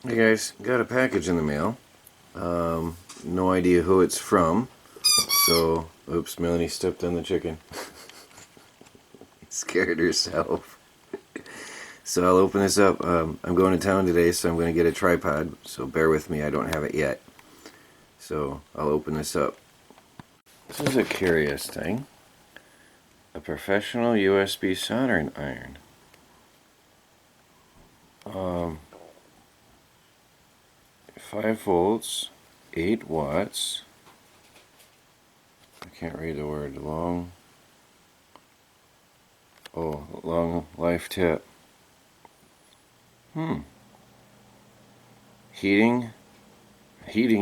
Hey guys, got a package in the mail. No idea who it's from. So, oops, Melanie stepped on the chicken. Scared herself. So I'll open this up. I'm going to town today, so I'm going to get a tripod. So bear with me, I don't have it yet. So I'll open this up. This is a curious thing. A professional USB soldering iron. 5 volts, 8 watts. I can't read the word. Long life tip. Heating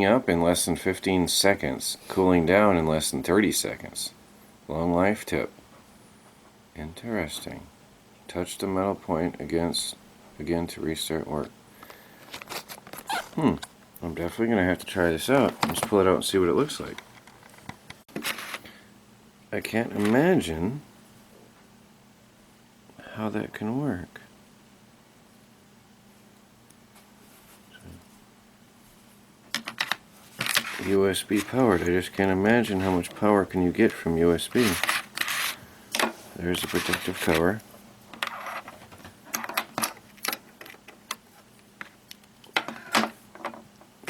up in less than 15 seconds. Cooling down in less than 30 seconds. Long life tip. Interesting. Touch the metal point again to restart work. I'm definitely going to have to try this out. Let's pull it out and see what it looks like. I can't imagine how that can work. USB powered. I just can't imagine how much power can you get from USB. There's a protective cover.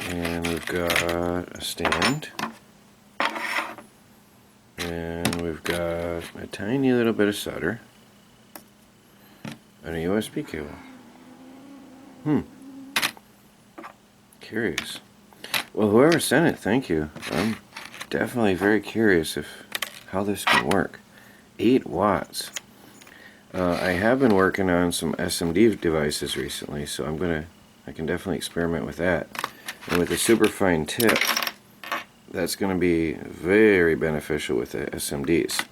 And we've got a stand. And we've got a tiny little bit of solder. And a USB cable. Curious. Well, whoever sent it, thank you. I'm definitely very curious how this can work. 8 watts. I have been working on some SMD devices recently, so I can definitely experiment with that. And with a superfine tip, that's going to be very beneficial with the SMDs.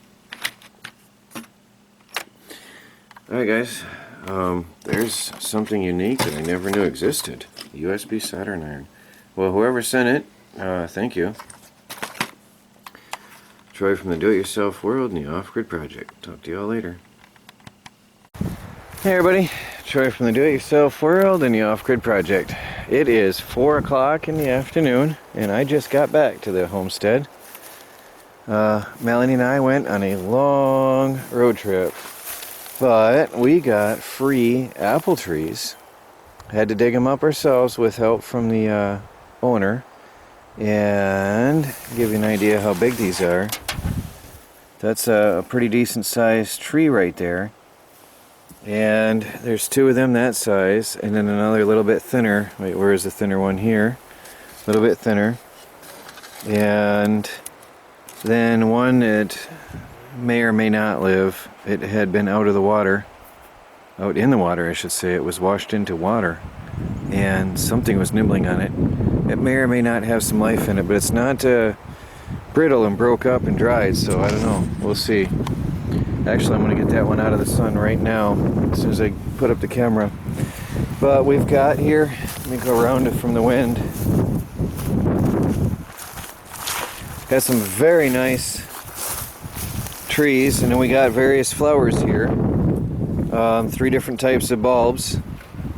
Alright guys, there's something unique that I never knew existed. USB soldering iron. Well, whoever sent it, thank you. Troy from the Do-It-Yourself World and the Off-Grid Project. Talk to y'all later. Hey everybody, Troy from the Do-It-Yourself World and the Off-Grid Project. It is 4 o'clock in the afternoon and I just got back to the homestead. Melanie and I went on a long road trip, but we got free apple trees. Had to dig them up ourselves with help from the owner. And give you an idea how big these are. That's a pretty decent sized tree right there. And there's 2 of them that size, and then another little bit thinner. Wait, where is the thinner one here? A little bit thinner. And then one that may or may not live. It had been out of the water. Out in the water, I should say. It was washed into water. And something was nibbling on it. It may or may not have some life in it, but it's not brittle and broke up and dried, so I don't know. We'll see. Actually, I'm going to get that one out of the sun right now as soon as I put up the camera. But we've got here, let me go around it from the wind. Got some very nice trees, and then we got various flowers here. 3 different types of bulbs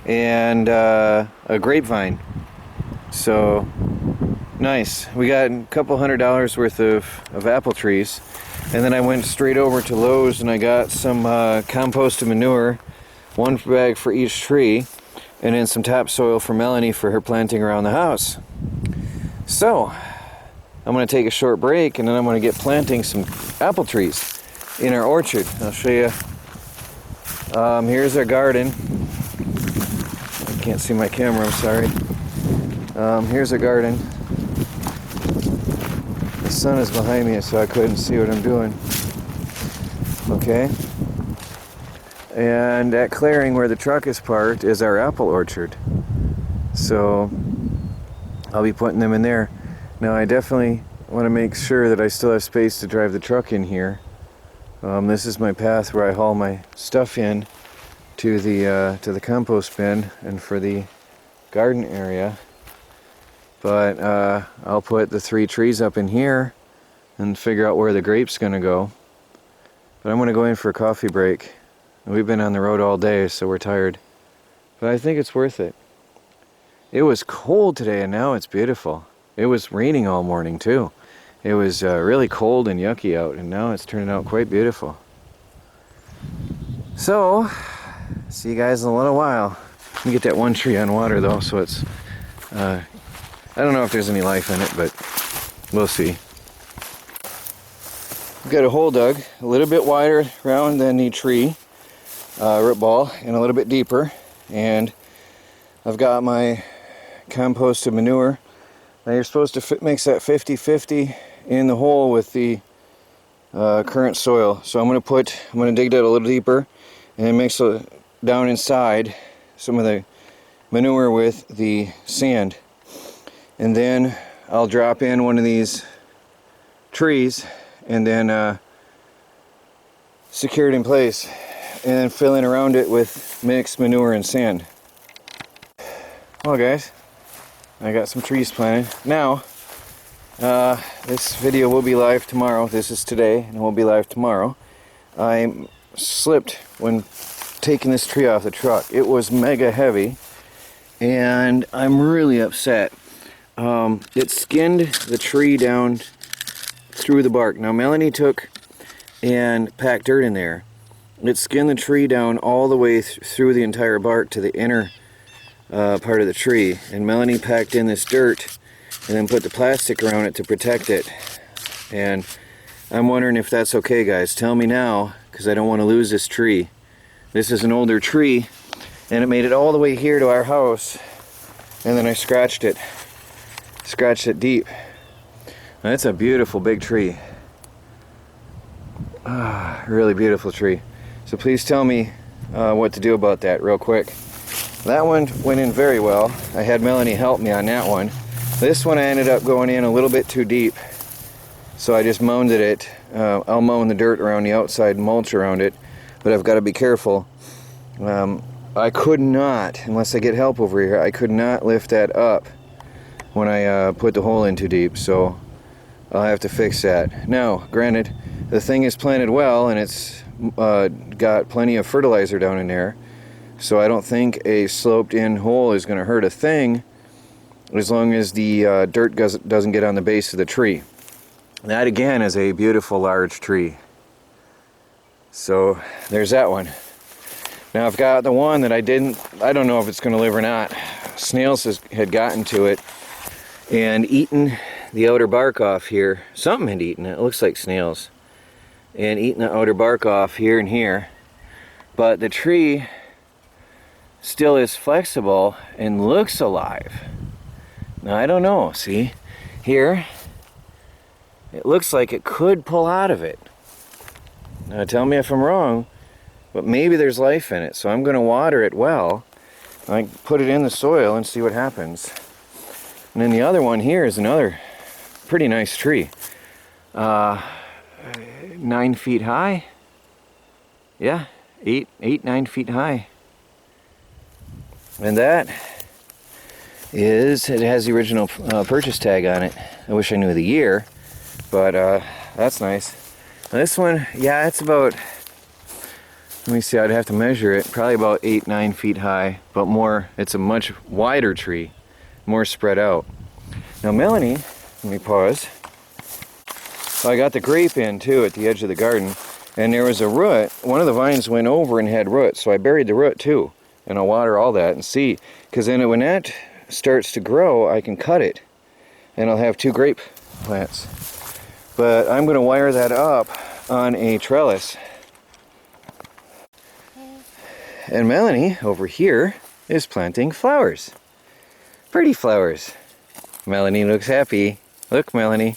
and a grapevine. So nice. We got a couple $100 worth of apple trees, and then I went straight over to Lowe's and I got some composted manure, 1 bag for each tree, and then some topsoil for Melanie for her planting around the house. So I'm going to take a short break and then I'm going to get planting some apple trees in our orchard. I'll show you. Here's our garden. I can't see my camera, I'm sorry. Here's a garden. The sun is behind me, so I couldn't see what I'm doing. Okay. And that clearing where the truck is parked is our apple orchard. So I'll be putting them in there. Now I definitely want to make sure that I still have space to drive the truck in here. This is my path where I haul my stuff in to the compost bin and for the garden area. But I'll put the 3 trees up in here and figure out where the grape's gonna go. But I'm gonna go in for a coffee break. We've been on the road all day, so we're tired. But I think it's worth it. It was cold today and now it's beautiful. It was raining all morning too. It was really cold and yucky out, and now it's turning out quite beautiful. So, see you guys in a little while. Let me get that one tree on water though, so it's, I don't know if there's any life in it, but we'll see. I've got a hole dug a little bit wider around than the tree root ball and a little bit deeper, and I've got my composted manure. Now you're supposed to mix that 50-50 in the hole with the current soil. So I'm going to dig that a little deeper and then mix down inside some of the manure with the sand, and then I'll drop in one of these trees and then secure it in place, and then fill in around it with mixed manure and sand. Well guys, I got some trees planted. Now, this video will be live tomorrow. This is today and it will be live tomorrow. I slipped when taking this tree off the truck. It was mega heavy and I'm really upset. It skinned the tree down through the bark. Now Melanie took and packed dirt in there. It skinned the tree down all the way through the entire bark to the inner part of the tree, and Melanie packed in this dirt and then put the plastic around it to protect it. And I'm wondering if that's okay, guys. Tell me now, because I don't want to lose this tree. This is an older tree and it made it all the way here to our house, and then I scratched it deep. Now, that's a beautiful big tree. Really beautiful tree. So please tell me what to do about that real quick. That one went in very well. I had Melanie help me on that one. This one I ended up going in a little bit too deep, so I just mounded it. I'll mound the dirt around the outside and mulch around it, but I've got to be careful. I could not, unless I get help over here, I could not lift that up when I put the hole in too deep, so I'll have to fix that. Now, granted, the thing is planted well and it's got plenty of fertilizer down in there, so I don't think a sloped in hole is going to hurt a thing, as long as the dirt doesn't get on the base of the tree. That again is a beautiful large tree. So there's that one. Now I've got the one that I don't know if it's going to live or not. Snails had gotten to it and eaten the outer bark off here. Something had eaten it. It looks like snails. And eaten the outer bark off here and here. But the tree still is flexible and looks alive. Now I don't know, see here, it looks like it could pull out of it. Now tell me if I'm wrong, but maybe there's life in it, so I'm going to water it well. I put it in the soil and see what happens. And then the other one here is another pretty nice tree, 9 feet high. Yeah, 9 feet high. And that it has the original purchase tag on it. I wish I knew the year, but that's nice. Now this one, yeah, it's about, let me see, I'd have to measure it, probably about 8-9 feet high, but more, it's a much wider tree, more spread out. Now Melanie, let me pause. So I got the grape in too at the edge of the garden, and there was a root. One of the vines went over and had roots, so I buried the root too. And I'll water all that and see, because then when that starts to grow, I can cut it and I'll have 2 grape plants. But I'm going to wire that up on a trellis. And Melanie over here is planting flowers. Pretty flowers. Melanie looks happy. Look, Melanie.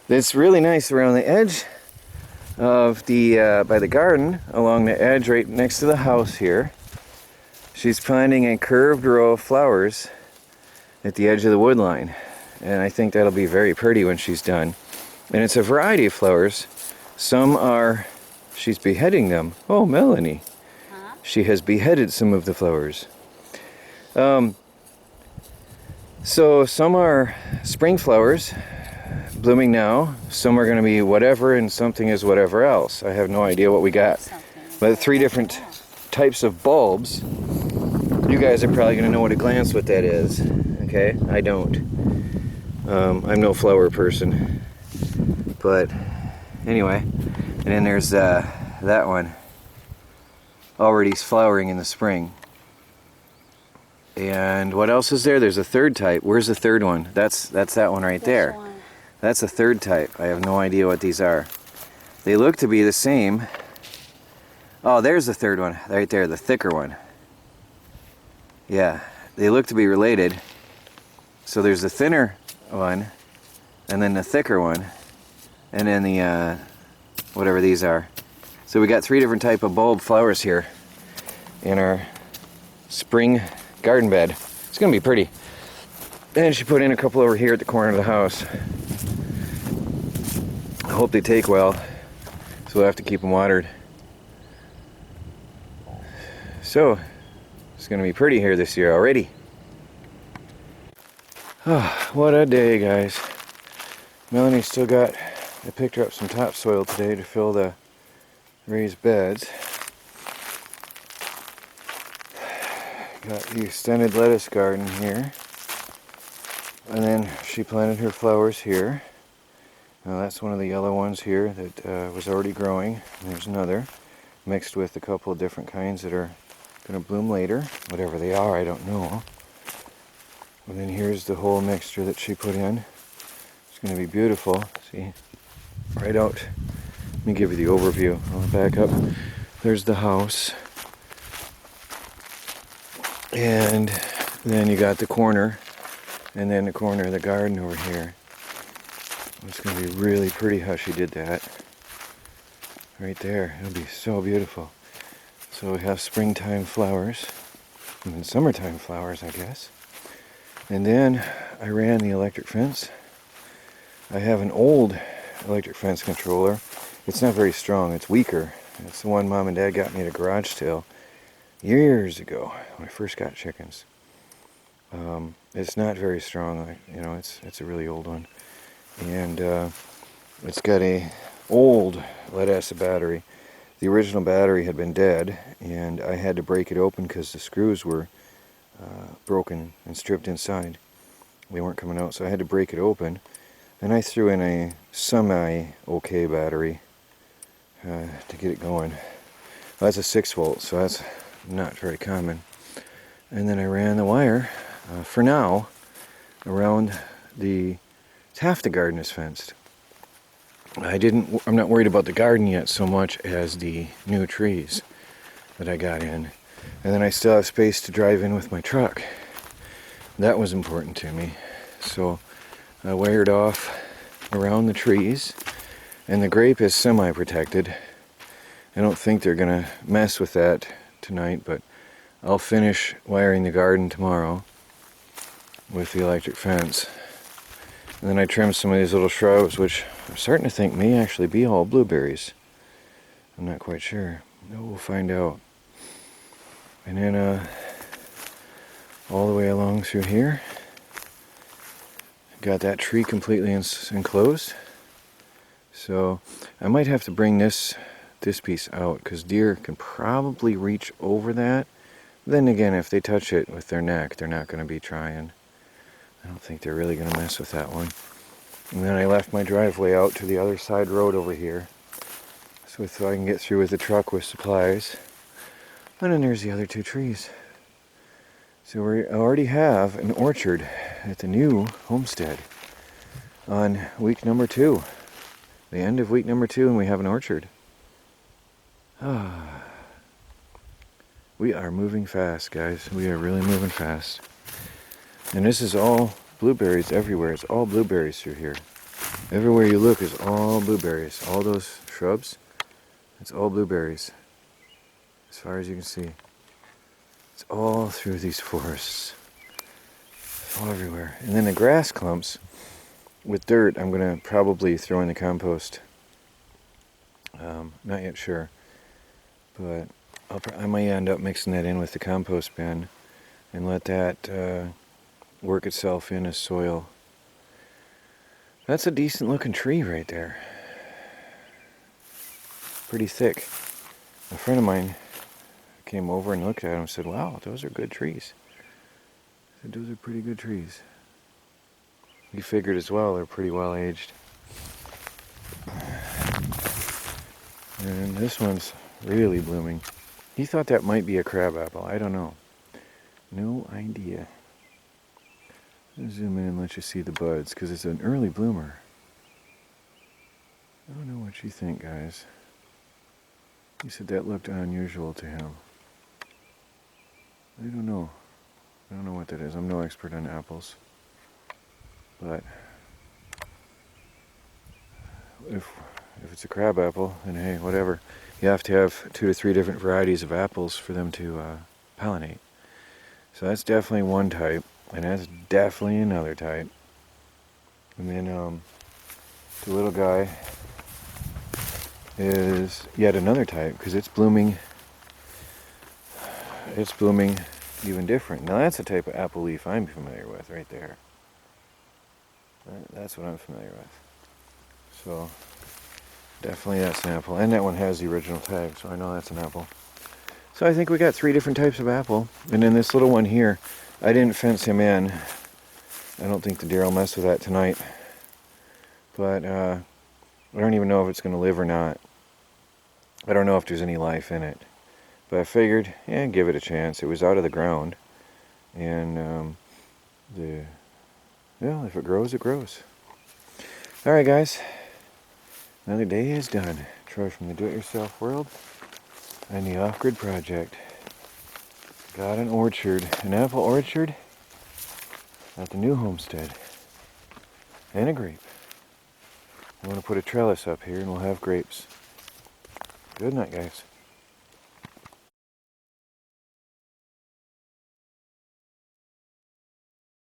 It's really nice around the edge of the by the garden, along the edge right next to the house here. She's planting a curved row of flowers at the edge of the wood line, and I think that'll be very pretty when she's done. And it's a variety of flowers. Some are, she's beheading them. Oh, Melanie. Huh? She has beheaded some of the flowers. So some are spring flowers, blooming now. Some are going to be whatever, and something is whatever else. I have no idea what we got. But 3 different types of bulbs. You guys are probably going to know at a glance what that is. Okay, I don't. I'm no flower person. But anyway, and then there's that one. Already flowering in the spring. And what else is there? There's a third type. Where's the third one? That's that one right there. That's a third type. I have no idea what these are. They look to be the same. Oh, there's the third one right there, the thicker one. Yeah, they look to be related. So there's the thinner one, and then the thicker one, and then the whatever these are. So we got 3 different type of bulb flowers here in our spring garden bed. It's gonna be pretty. And she put in a couple over here at the corner of the house. I hope they take well, so we'll have to keep them watered. So it's gonna be pretty here this year already. Oh, what a day, guys. Melanie still got, I picked her up some topsoil today to fill the raised beds. Got the extended lettuce garden here. And then she planted her flowers here. Now that's one of the yellow ones here that was already growing. And there's another mixed with a couple of different kinds that are going to bloom later. Whatever they are, I don't know. And then here's the whole mixture that she put in. It's going to be beautiful. See, right out. Let me give you the overview. I'll back up. There's the house. And then you got the corner. And then the corner of the garden over here. It's going to be really pretty how she did that. Right there. It'll be so beautiful. So we have springtime flowers. And then summertime flowers, I guess. And then I ran the electric fence. I have an old electric fence controller. It's not very strong. It's weaker. It's the one Mom and Dad got me at a garage sale years ago when I first got chickens. It's not very strong. You know, it's a really old one. And it's got a old lead-acid battery. The original battery had been dead, and I had to break it open because the screws were broken and stripped inside. They weren't coming out, so I had to break it open. Then I threw in a semi-okay battery to get it going. Well, that's a 6-volt, so that's not very common. And then I ran the wire, for now, around half the garden is fenced. I'm not worried about the garden yet so much as the new trees that I got in. And then I still have space to drive in with my truck. That was important to me. So I wired off around the trees, and the grape is semi-protected. I don't think they're gonna mess with that tonight, but I'll finish wiring the garden tomorrow with the electric fence. And then I trimmed some of these little shrubs, which I'm starting to think may actually be all blueberries. I'm not quite sure. We'll find out. And then all the way along through here, got that tree completely enclosed. So I might have to bring this piece out because deer can probably reach over that. Then again, if they touch it with their neck, they're not going to be trying. I don't think they're really going to mess with that one. And then I left my driveway out to the other side road over here, so I can get through with the truck with supplies. And then there's the other 2 trees. So we already have an orchard at the new homestead on week number 2. The end of week number 2, and we have an orchard. We are moving fast, guys. We are really moving fast. And this is all blueberries everywhere. It's all blueberries through here. Everywhere you look is all blueberries. All those shrubs, it's all blueberries. As far as you can see. It's all through these forests. It's all everywhere. And then the grass clumps with dirt, I'm going to probably throw in the compost. Not yet sure. But I might end up mixing that in with the compost bin and let that work itself in as soil. That's a decent looking tree right there. Pretty thick. A friend of mine came over and looked at them and said, wow, those are good trees. I said, those are pretty good trees. We figured as well they're pretty well aged. And this one's really blooming. He thought that might be a crab apple. I don't know. No idea. I'll zoom in and let you see the buds because it's an early bloomer. I don't know what you think, guys. He said that looked unusual to him. I don't know. I don't know what that is. I'm no expert on apples. But if it's a crab apple, then hey, whatever. You have to have 2 to 3 different varieties of apples for them to pollinate. So that's definitely one type, and that's definitely another type. And then the little guy is yet another type because it's blooming. It's blooming even different. Now that's a type of apple leaf I'm familiar with right there. That's what I'm familiar with. So definitely that's an apple. And that one has the original tag, so I know that's an apple. So I think we got 3 different types of apple. And then this little one here, I didn't fence him in. I don't think the deer will mess with that tonight. But I don't even know if it's going to live or not. I don't know if there's any life in it. But I figured, yeah, give it a chance. It was out of the ground. And well, if it grows, it grows. Alright guys, another day is done. Troy from the Do-It-Yourself World and the Off-Grid Project. Got an orchard, an apple orchard at the new homestead. And a grape. I'm going to put a trellis up here and we'll have grapes. Good night, guys.